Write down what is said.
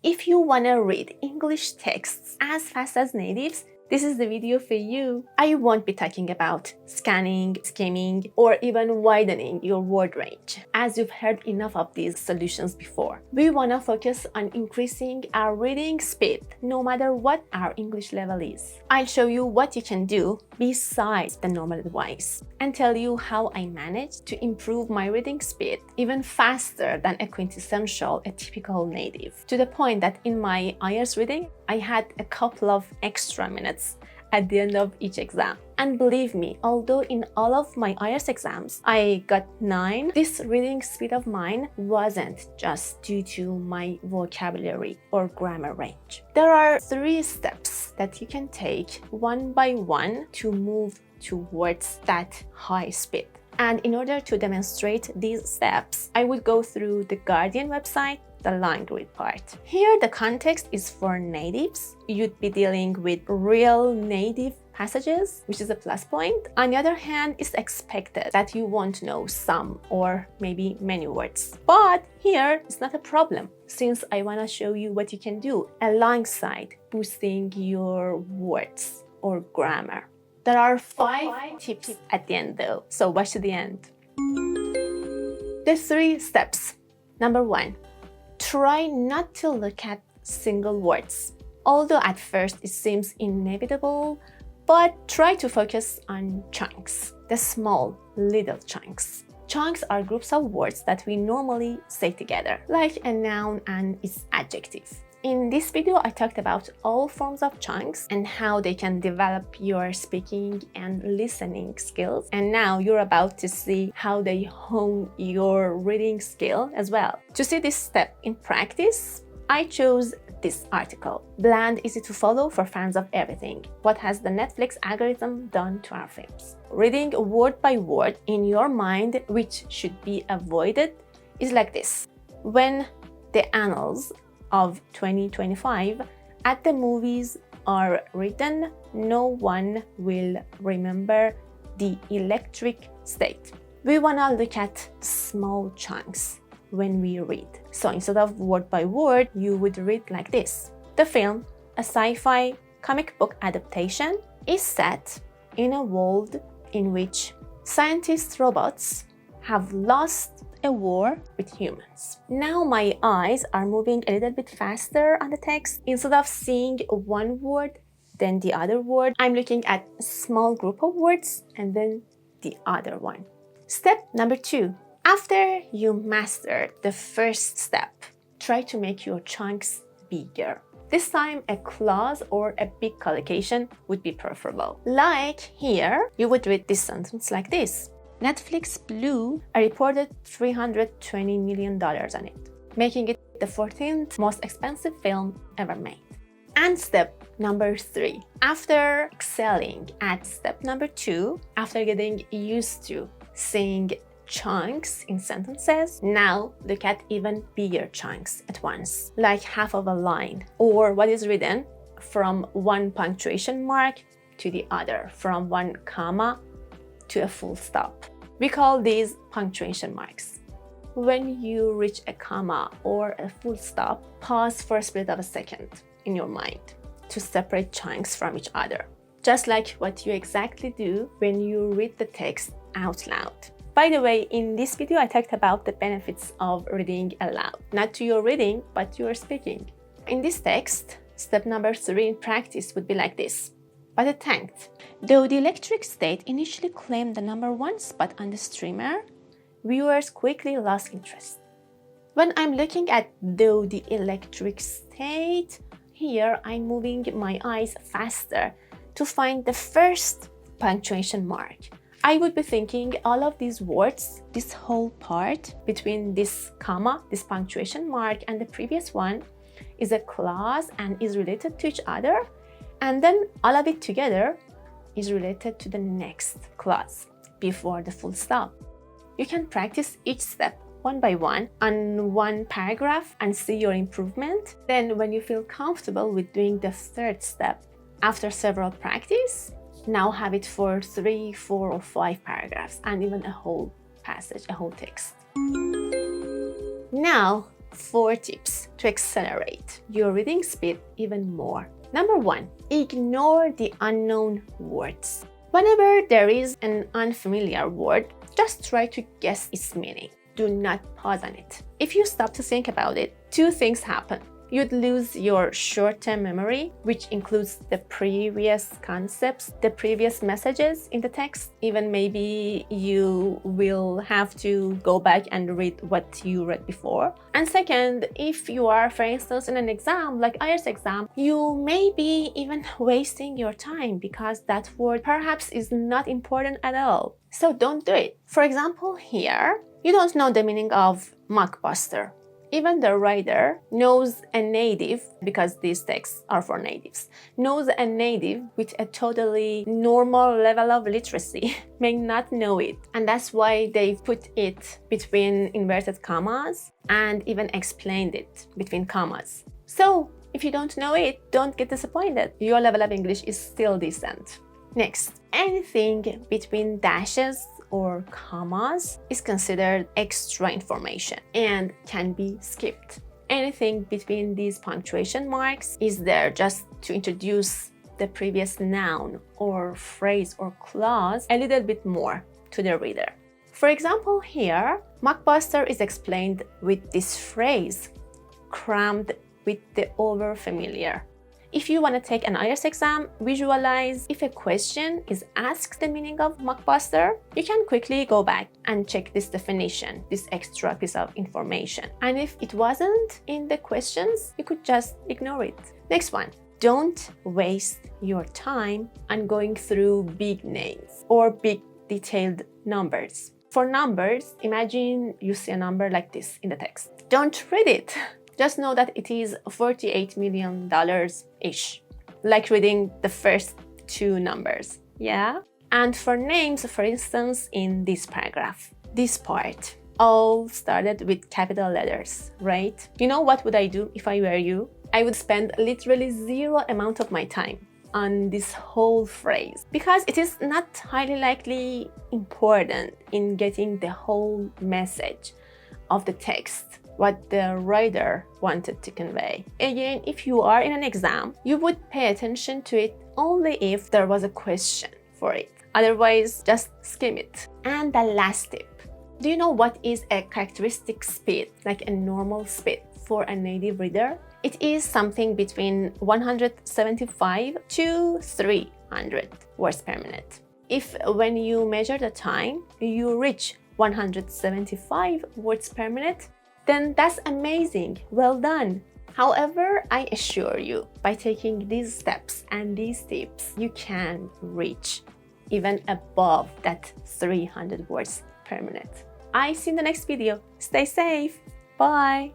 If you want to read English texts as fast as natives, this is the video for you. I won't be talking about scanning, skimming, or even widening your word range, as you've heard enough of these solutions before. We want to focus on increasing our reading speed, no matter what our English level is. I'll show you what you can do besides the normal advice, and tell you how I managed to improve my reading speed even faster than a typical native, to the point that in my IELTS reading, I had a couple of extra minutes at the end of each exam. And believe me, although in all of my IELTS exams I got 9, this reading speed of mine wasn't just due to my vocabulary or grammar range. There are 3 steps that you can take one by one to move towards that high speed. And in order to demonstrate these steps, I would go through the Guardian website, the language part. Here, the context is for natives. You'd be dealing with real native passages, which is a plus point. On the other hand, it's expected that you won't know some or maybe many words. But here, it's not a problem, since I want to show you what you can do alongside boosting your words or grammar. There are 5 tips at the end though, so watch to the end. The 3 steps. Number 1. Try not to look at single words. Although at first it seems inevitable, but try to focus on chunks, the small, little chunks. Chunks are groups of words that we normally say together, like a noun and its adjective. In this video, I talked about all forms of chunks and how they can develop your speaking and listening skills. And now you're about to see how they hone your reading skill as well. To see this step in practice, I chose this article, Bland, Easy to Follow for Fans of Everything. What has the Netflix algorithm done to our films? Reading word by word in your mind, which should be avoided, is like this. When the annals of 2025 at the movies are written, no one will remember the electric state. We want to look at small chunks when we read. So instead of word by word, you would read like this. The film, a sci-fi comic book adaptation, is set in a world in which scientist robots have lost a war with humans. Now my eyes are moving a little bit faster on the text. Instead of seeing one word, then the other word, I'm looking at a small group of words and then the other one. Step number 2. After you master the first step, try to make your chunks bigger. This time, a clause or a big collocation would be preferable. Like here, you would read this sentence like this. Netflix blew a reported $320 million on it, making it the 14th most expensive film ever made. And step number 3. After excelling at step number 2, after getting used to seeing chunks in sentences, now look at even bigger chunks at once, like half of a line, or what is written from one punctuation mark to the other, from one comma to a full stop. We call these punctuation marks. When you reach a comma or a full stop, pause for a split of a second in your mind to separate chunks from each other, just like what you exactly do when you read the text out loud. By the way, in this video, I talked about the benefits of reading aloud, not to your reading, but to your speaking. In this text, step number 3 in practice would be like this. But it tanked. Though the electric state initially claimed the #1 spot on the streamer, viewers quickly lost interest. When I'm looking at though the electric state, here I'm moving my eyes faster to find the first punctuation mark. I would be thinking all of these words, this whole part between this comma, this punctuation mark, and the previous one is a clause and is related to each other. And then all of it together is related to the next clause before the full stop. You can practice each step one by one on one paragraph and see your improvement. Then when you feel comfortable with doing the 3rd step after several practice, now have it for 3, 4, or 5 paragraphs and even a whole passage, a whole text. Now, 4 tips to accelerate your reading speed even more. Number 1, ignore the unknown words. Whenever there is an unfamiliar word, just try to guess its meaning. Do not pause on it. If you stop to think about it, 2 things happen. You'd lose your short-term memory, which includes the previous concepts, the previous messages in the text. Even maybe you will have to go back and read what you read before. And second, if you are, for instance, in an exam, like IELTS exam, you may be even wasting your time because that word perhaps is not important at all. So don't do it. For example, here, you don't know the meaning of mockbuster. Even the writer knows a native, because these texts are for natives, knows a native with a totally normal level of literacy may not know it. And that's why they put it between inverted commas and even explained it between commas. So if you don't know it, don't get disappointed. Your level of English is still decent. Next, anything between dashes or commas is considered extra information and can be skipped. Anything between these punctuation marks is there just to introduce the previous noun or phrase or clause a little bit more to the reader. For example, here, mockbuster is explained with this phrase, crammed with the overfamiliar. If you want to take an IELTS exam, visualize if a question is asked the meaning of mockbuster, you can quickly go back and check this definition, this extra piece of information. And if it wasn't in the questions, you could just ignore it. Next one, don't waste your time on going through big names or big detailed numbers. For numbers, imagine you see a number like this in the text. Don't read it. Just know that it is $48 million-ish, like reading the first 2 numbers, yeah? And for names, for instance, in this paragraph, this part, all started with capital letters, right? You know what would I do if I were you? I would spend literally 0 amount of my time on this whole phrase because it is not highly likely important in getting the whole message of the text, what the writer wanted to convey. Again, if you are in an exam, you would pay attention to it only if there was a question for it. Otherwise, just skim it. And the last tip. Do you know what is a characteristic speed, like a normal speed for a native reader? It is something between 175 to 300 words per minute. If when you measure the time, you reach 175 words per minute, then that's amazing, well done. However, I assure you, by taking these steps and these tips, you can reach even above that 300 words per minute. I see you in the next video. Stay safe. Bye.